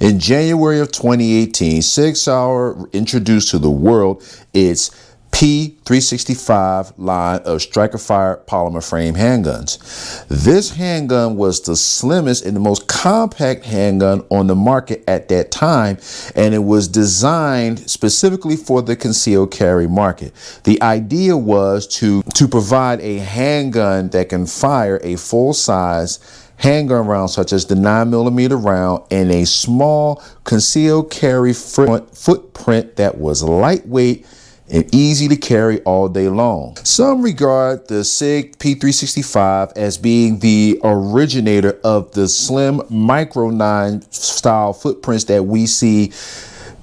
In January of 2018, SIG Sauer introduced to the world its P365 line of striker-fire polymer frame handguns. This handgun was the slimmest and the most compact handgun on the market at that time, and it was designed specifically for the concealed carry market. The idea was to provide a handgun that can fire a full-size handgun round such as the 9mm round in a small concealed carry footprint that was lightweight and easy to carry all day long. Some regard the SIG P365 as being the originator of the slim Micro 9 style footprints that we see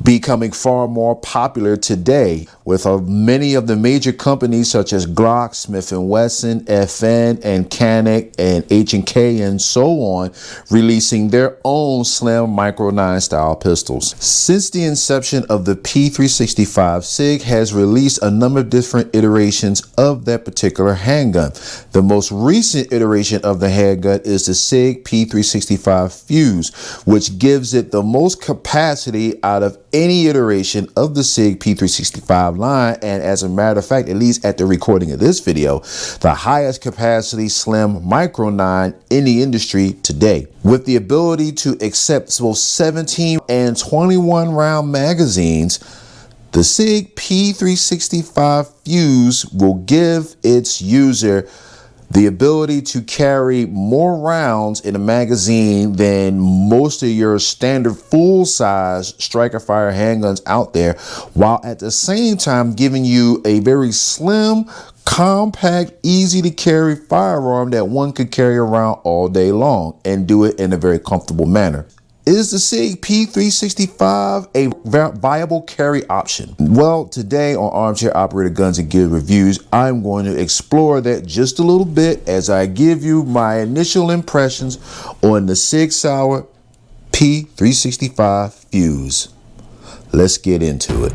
becoming far more popular today, with many of the major companies such as Glock, Smith & Wesson, FN, and Canik, and H&K, and so on, releasing their own slim Micro 9 style pistols. Since the inception of the P365, SIG has released a number of different iterations of that particular handgun. The most recent iteration of the handgun is the SIG P365 Fuse, which gives it the most capacity out of any iteration of the SIG P365 line, and as a matter of fact, at least at the recording of this video, the highest capacity slim Micro 9 in the industry today. With the ability to accept both 17 and 21 round magazines, the SIG P365 Fuse will give its user the ability to carry more rounds in a magazine than most of your standard full-size striker-fire handguns out there, while at the same time giving you a very slim, compact, easy-to-carry firearm that one could carry around all day long and do it in a very comfortable manner. Is the SIG P365 a viable carry option? Well, today on Armchair Operator Guns and Gear Reviews, I'm going to explore that just a little bit as I give you my initial impressions on the SIG Sauer P365 Fuse. Let's get into it.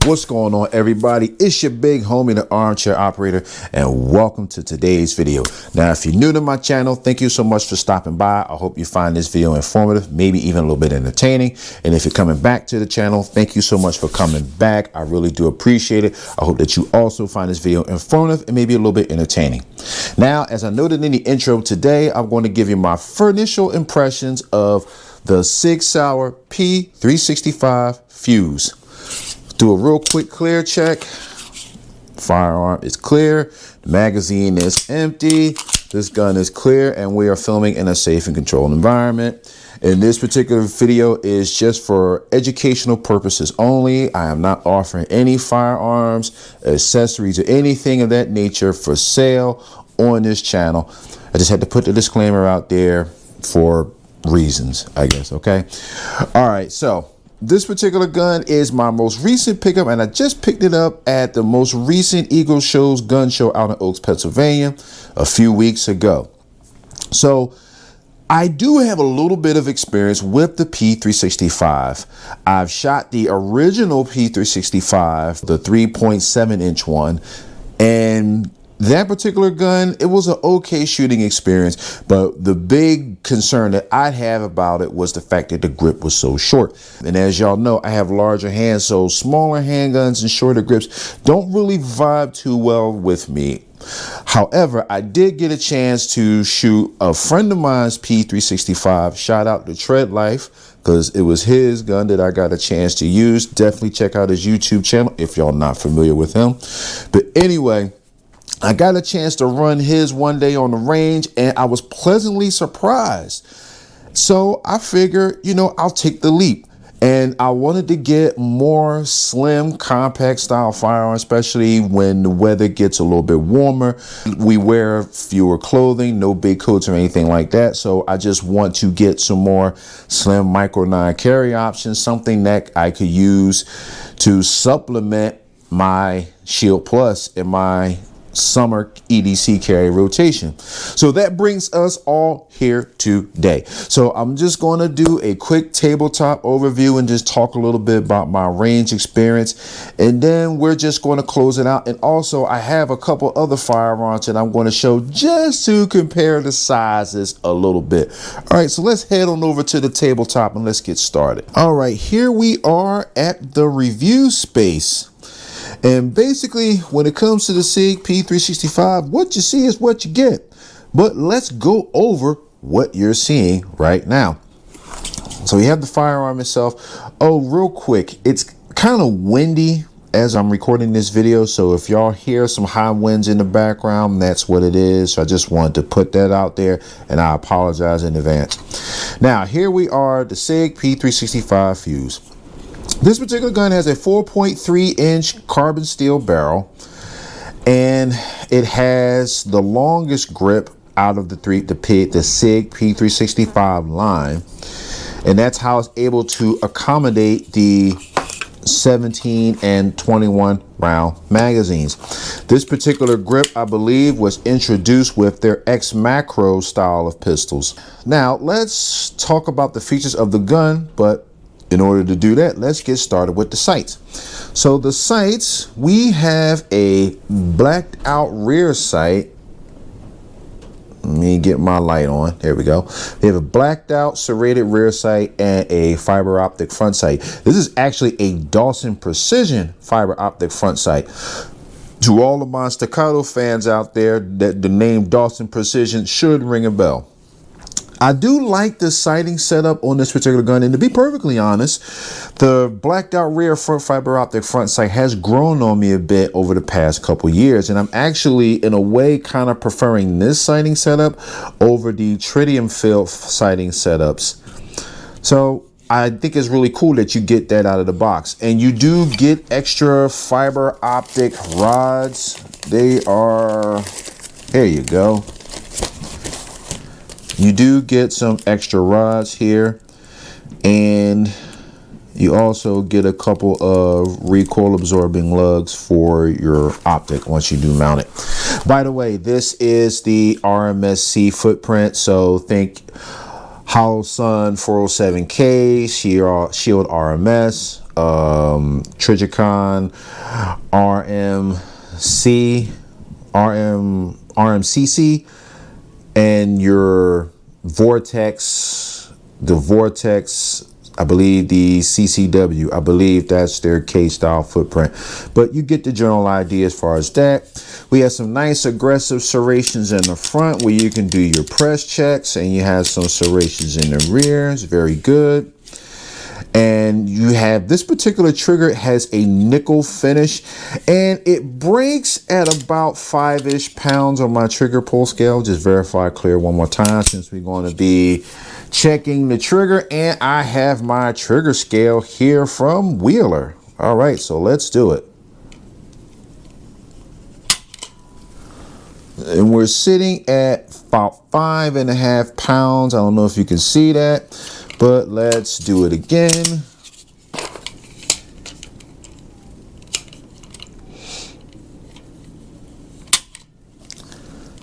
What's going on, everybody? It's your big homie, the Armchair Operator, and welcome to today's video. Now, if you're new to my channel, thank you so much for stopping by. I hope you find this video informative, maybe even a little bit entertaining. And if you're coming back to the channel, thank you so much for coming back. I really do appreciate it. I hope that you also find this video informative and maybe a little bit entertaining. Now, as I noted in the intro, today I'm going to give you my initial impressions of the SIG Sauer P365 Fuse. Do a real quick clear check. Firearm is clear. The magazine is empty. This gun is clear, and we are filming in a safe and controlled environment. And this particular video is just for educational purposes only. I am not offering any firearms, accessories, or anything of that nature for sale on this channel. I just had to put the disclaimer out there for reasons, I guess. Okay. All right. So this particular gun is my most recent pickup, and I just picked it up at the most recent Eagle Shows gun show out in Oaks, Pennsylvania a few weeks ago. So I do have a little bit of experience with the P365. I've shot the original P365, the 3.7-inch one, and that particular gun, it was an okay shooting experience, but the big concern that I'd have about it was the fact that the grip was so short. And as y'all know, I have larger hands, so smaller handguns and shorter grips don't really vibe too well with me. However, I did get a chance to shoot a friend of mine's P365. Shout out to Tread Life, because it was his gun that I got a chance to use. Definitely check out his YouTube channel if y'all not familiar with him. But anyway, I got a chance to run his one day on the range, and I was pleasantly surprised. So I figured, I'll take the leap. And I wanted to get more slim, compact style firearm, especially when the weather gets a little bit warmer. We wear fewer clothing, no big coats or anything like that. So I just want to get some more slim micro 9 carry options, something that I could use to supplement my Shield Plus in my summer EDC carry rotation. So that brings us all here today. So I'm just going to do a quick tabletop overview and just talk a little bit about my range experience, and then we're just going to close it out. And also I have a couple other firearms that I'm going to show just to compare the sizes a little bit. All right, so let's head on over to the tabletop and let's get started. All right, here we are at the review space. And basically, when it comes to the SIG P365, what you see is what you get. But let's go over what you're seeing right now. So we have the firearm itself. Oh, real quick, it's kind of windy as I'm recording this video. So if y'all hear some high winds in the background, that's what it is. So I just wanted to put that out there, and I apologize in advance. Now, here we are, the SIG P365 Fuse. This particular gun has a 4.3 inch carbon steel barrel, and it has the longest grip out of the SIG P365 line, and that's how it's able to accommodate the 17 and 21 round magazines. This particular grip, I believe, was introduced with their X Macro style of pistols. Now let's talk about the features of the gun, but in order to do that, let's get started with the sights. So the sights, we have a blacked out rear sight. Let me get my light on. There we go. We have a blacked out serrated rear sight and a fiber optic front sight. This is actually a Dawson Precision fiber optic front sight. To all of my staccato fans out there, that the name Dawson Precision should ring a bell. I do like the sighting setup on this particular gun, and to be perfectly honest, the blacked out rear front fiber optic front sight has grown on me a bit over the past couple years, and I'm actually in a way kind of preferring this sighting setup over the tritium field sighting setups. So I think it's really cool that you get that out of the box, and you do get extra fiber optic rods. They are, there you go. You do get some extra rods here, and you also get a couple of recoil absorbing lugs for your optic once you do mount it. By the way, this is the RMSC footprint, so think Holosun 407K, Shield RMS, Trijicon RMCC, and your Vortex, the Vortex, I believe the CCW, I believe that's their K style footprint, but you get the general idea as far as that. We have some nice aggressive serrations in the front where you can do your press checks, and you have some serrations in the rear. It's very good. And you have this particular trigger has a nickel finish, and it breaks at about 5-ish pounds on my trigger pull scale. Just verify clear one more time, since we're going to be checking the trigger, and I have my trigger scale here from Wheeler. All right, so let's do it. And we're sitting at about 5.5 pounds. I don't know if you can see that, but let's do it again.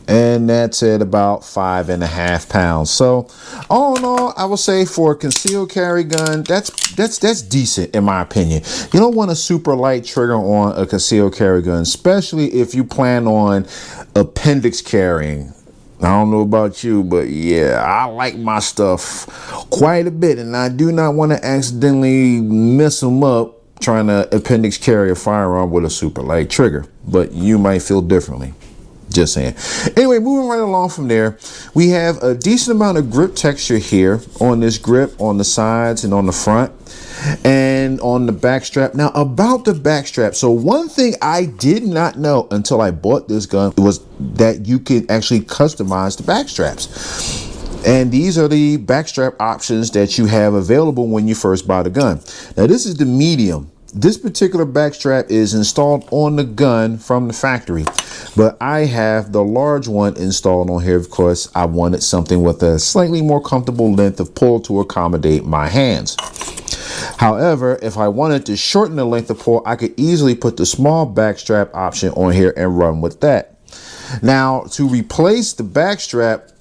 And that's at about 5.5 pounds. So all in all, I would say for a concealed carry gun, that's decent in my opinion. You don't want a super light trigger on a concealed carry gun, especially if you plan on appendix carrying. I don't know about you, but yeah, I like my stuff quite a bit, and I do not want to accidentally mess them up trying to appendix carry a firearm with a super light trigger, but you might feel differently. Just saying. Anyway, moving right along from there, we have a decent amount of grip texture here on this grip, on the sides and on the front, and on the back strap. Now about the back strap, so one thing I did not know until I bought this gun was that you could actually customize the back straps. And these are the backstrap options that you have available when you first buy the gun. Now this is the medium. This particular backstrap is installed on the gun from the factory, but I have the large one installed on here because I wanted something with a slightly more comfortable length of pull to accommodate my hands. However, if I wanted to shorten the length of pull, I could easily put the small backstrap option on here and run with that. Now, to replace the backstrap,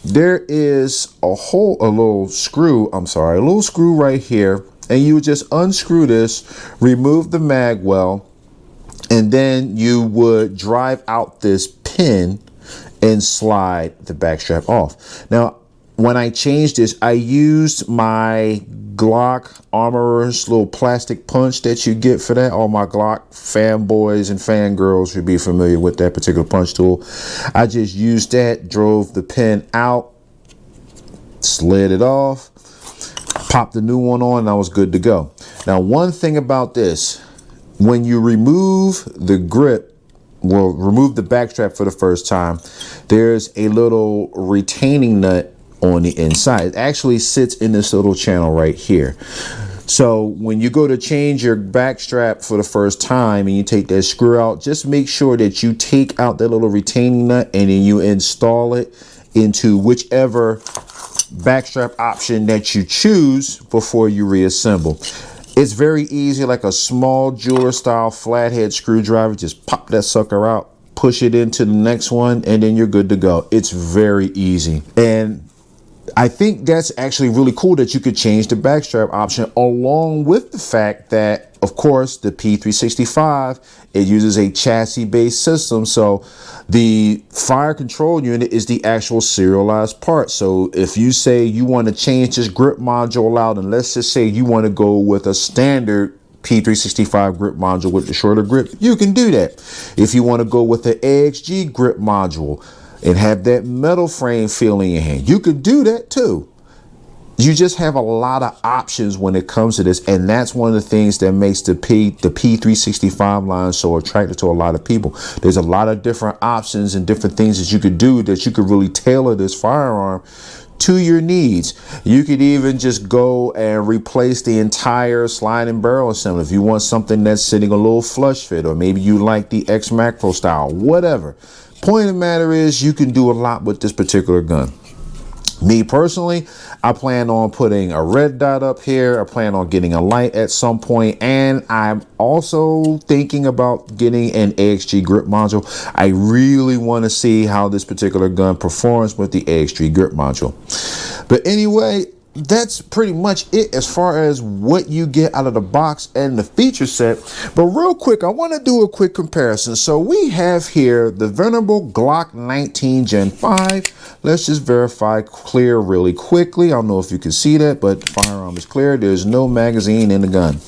there is a little screw right here, and you would just unscrew this, remove the mag well, and then you would drive out this pin and slide the backstrap off. Now, when I changed this, I used my Glock Armorer's little plastic punch that you get for that. All my Glock fanboys and fangirls should be familiar with that particular punch tool. I just used that, drove the pin out, slid it off, popped the new one on, and I was good to go. Now, one thing about this, when you remove the grip, well, remove the backstrap for the first time, there's a little retaining nut on the inside. It actually sits in this little channel right here. So when you go to change your backstrap for the first time and you take that screw out, just make sure that you take out that little retaining nut and then you install it into whichever backstrap option that you choose before you reassemble. It's very easy, like a small jeweler style flathead screwdriver. Just pop that sucker out, push it into the next one, and then you're good to go. It's very easy. And I think that's actually really cool that you could change the backstrap option, along with the fact that, of course, the P365, it uses a chassis based system. So the fire control unit is the actual serialized part. So if you say you want to change this grip module out, and let's just say you want to go with a standard P365 grip module with the shorter grip, you can do that. If you want to go with the AXG grip module and have that metal frame feel in your hand, you could do that too. You just have a lot of options when it comes to this, and that's one of the things that makes the P365 line so attractive to a lot of people. There's a lot of different options and different things that you could do that you could really tailor this firearm to your needs. You could even just go and replace the entire sliding barrel assembly if you want something that's sitting a little flush fit, or maybe you like the X Macro style, whatever. Point of the matter is, you can do a lot with this particular gun. Me personally, I plan on putting a red dot up here. I plan on getting a light at some point, and I'm also thinking about getting an AXG grip module. I really want to see how this particular gun performs with the AXG grip module. But anyway, that's pretty much it as far as what you get out of the box and the feature set. But real quick, I want to do a quick comparison. So we have here the venerable Glock 19 Gen 5. Let's just verify clear really quickly. I don't know if you can see that, but the firearm is clear. There's no magazine in the gun.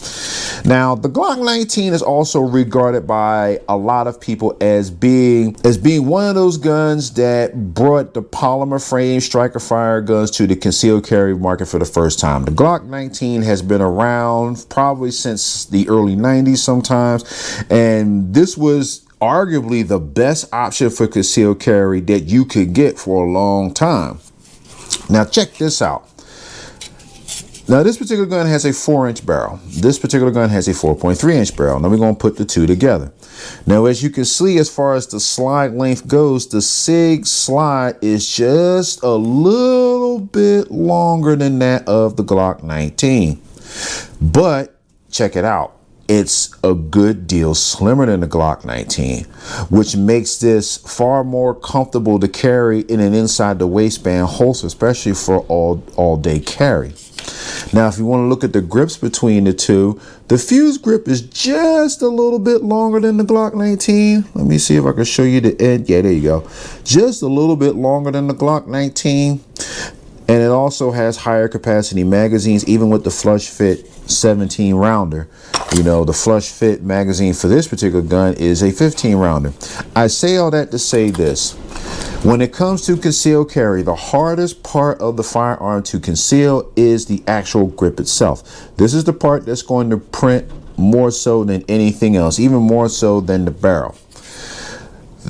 Now, the Glock 19 is also regarded by a lot of people as being one of those guns that brought the polymer frame striker fire guns to the concealed carry market for the first time. The Glock 19 has been around probably since the early 90s sometimes, and this was arguably the best option for concealed carry that you could get for a long time. Now check this out. Now this particular gun has a 4-inch barrel. This particular gun has a 4.3-inch barrel. Now we're going to put the two together. Now as you can see, as far as the slide length goes, the SIG slide is just a little bit longer than that of the Glock 19. But check it out. It's a good deal slimmer than the Glock 19, which makes this far more comfortable to carry in an inside the waistband holster, especially for all day carry. Now, if you want to look at the grips between the two, the fuse grip is just a little bit longer than the Glock 19. Let me see if I can show you the end. Yeah, there you go. Just a little bit longer than the Glock 19. And it also has higher capacity magazines, even with the flush fit 17 rounder. You know, the flush fit magazine for this particular gun is a 15 rounder. I say all that to say this. When it comes to concealed carry, the hardest part of the firearm to conceal is the actual grip itself. This is the part that's going to print more so than anything else, even more so than the barrel.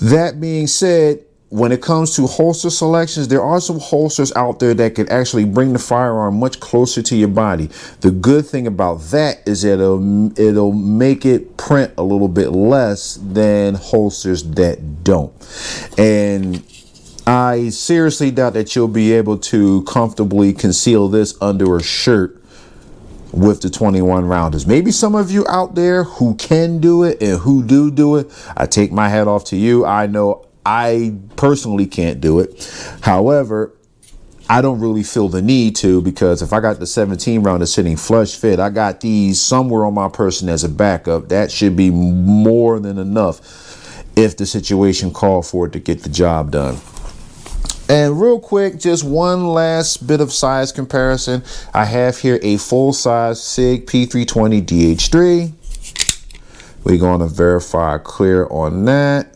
That being said, when it comes to holster selections, there are some holsters out there that can actually bring the firearm much closer to your body. The good thing about that is that it'll make it print a little bit less than holsters that don't. And I seriously doubt that you'll be able to comfortably conceal this under a shirt with the 21 rounders. Maybe some of you out there who can do it and who do it, I take my hat off to you. I know I personally can't do it. However, I don't really feel the need to, because if I got the 17 rounder sitting flush fit, I got these somewhere on my person as a backup. That should be more than enough if the situation called for it to get the job done. And real quick, just one last bit of size comparison. I have here a full-size SIG P320 DH3. We're going to verify clear on that.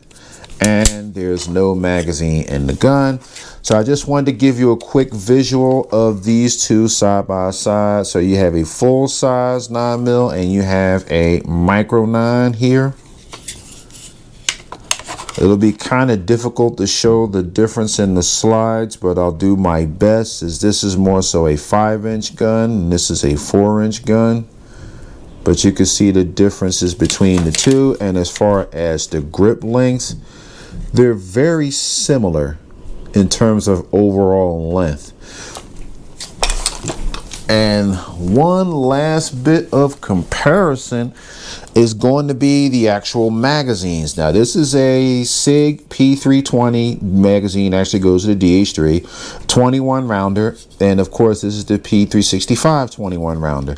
And there's no magazine in the gun. So I just wanted to give you a quick visual of these two side by side. So you have a full-size 9mm and you have a micro 9 here. It'll be kind of difficult to show the difference in the slides, but I'll do my best, as this is more so a 5-inch gun and this is a 4-inch gun. But you can see the differences between the two. And as far as the grip lengths, they're very similar in terms of overall length. And one last bit of comparison is going to be the actual magazines. Now, this is a SIG P320 magazine, actually goes to the DH3, 21 rounder. And of course, this is the P365 21 rounder.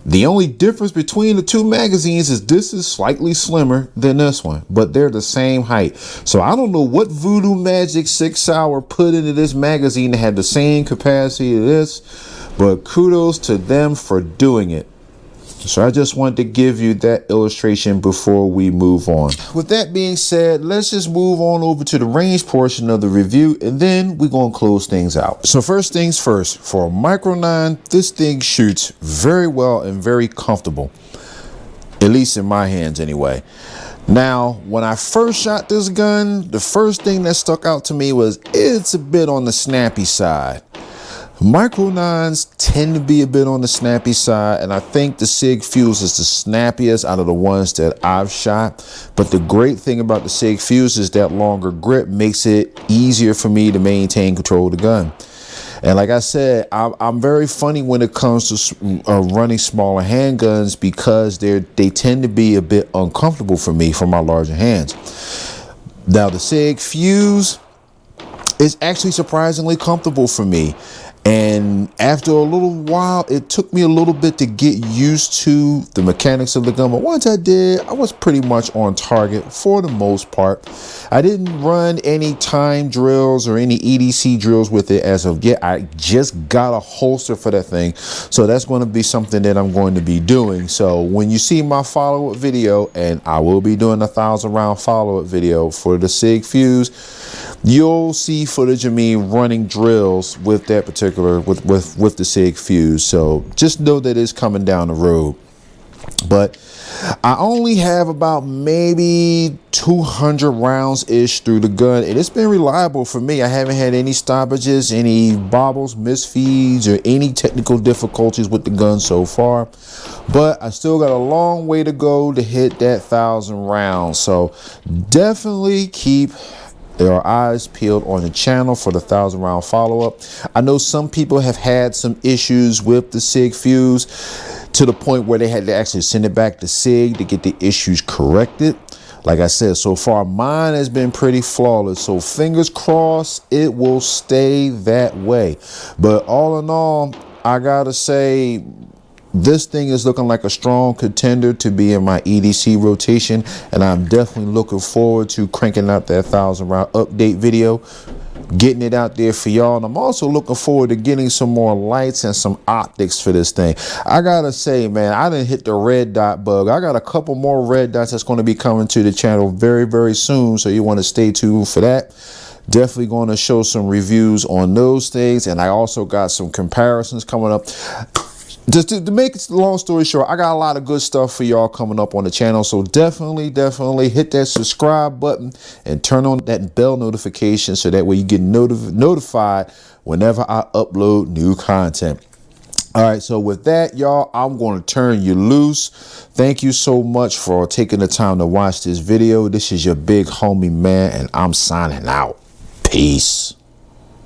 The only difference between the two magazines is this is slightly slimmer than this one, but they're the same height. So I don't know what voodoo magic 6 Sauer put into this magazine that had the same capacity as this, but kudos to them for doing it. So I just wanted to give you that illustration before we move on. With that being said, let's just move on over to the range portion of the review, and then we're going to close things out. So first things first, for a micro 9, this thing shoots very well and very comfortable, at least in my hands anyway. Now, when I first shot this gun, the first thing that stuck out to me was it's a bit on the snappy side. Micro 9s tend to be a bit on the snappy side, and I think the SIG Fuse is the snappiest out of the ones that I've shot. But the great thing about the SIG Fuse is that longer grip makes it easier for me to maintain control of the gun. And like I said, I'm very funny when it comes to running smaller handguns, because they tend to be a bit uncomfortable for me for my larger hands. Now, the SIG Fuse is actually surprisingly comfortable for me. And after a little while, it took me a little bit to get used to the mechanics of the gun. But once I did, I was pretty much on target for the most part. I didn't run any time drills or any EDC drills with it as of yet. I just got a holster for that thing. So that's going to be something that I'm going to be doing. So when you see my follow-up video, and I will be doing a 1,000-round follow-up video for the SIG Fuse, you'll see footage of me running drills with that particular with the SIG Fuse. So just know that it's coming down the road. But I only have about maybe 200 rounds ish through the gun, and it's been reliable for me. I haven't had any stoppages, any bobbles, misfeeds, or any technical difficulties with the gun so far. But I still got a long way to go to hit that 1,000 rounds. So definitely keep our eyes peeled on the channel for the 1,000-round follow-up. I know some people have had some issues with the SIG Fuse to the point where they had to actually send it back to SIG to get the issues corrected. Like I said, so far mine has been pretty flawless, so fingers crossed it will stay that way. But all in all, I gotta say, this thing is looking like a strong contender to be in my EDC rotation, and I'm definitely looking forward to cranking out that 1,000-round update video, getting it out there for y'all. And I'm also looking forward to getting some more lights and some optics for this thing. I gotta say, man, I didn't hit the red dot bug. I got a couple more red dots that's going to be coming to the channel very, very soon, so you want to stay tuned for that. Definitely going to show some reviews on those things, and I also got some comparisons coming up. just to make it long story short, I got a lot of good stuff for y'all coming up on the channel. So definitely hit that subscribe button and turn on that bell notification so that way you get notified whenever I upload new content. All right, so with that, y'all, I'm going to turn you loose. Thank you so much for taking the time to watch this video. This is your big homie, man, and I'm signing out. Peace.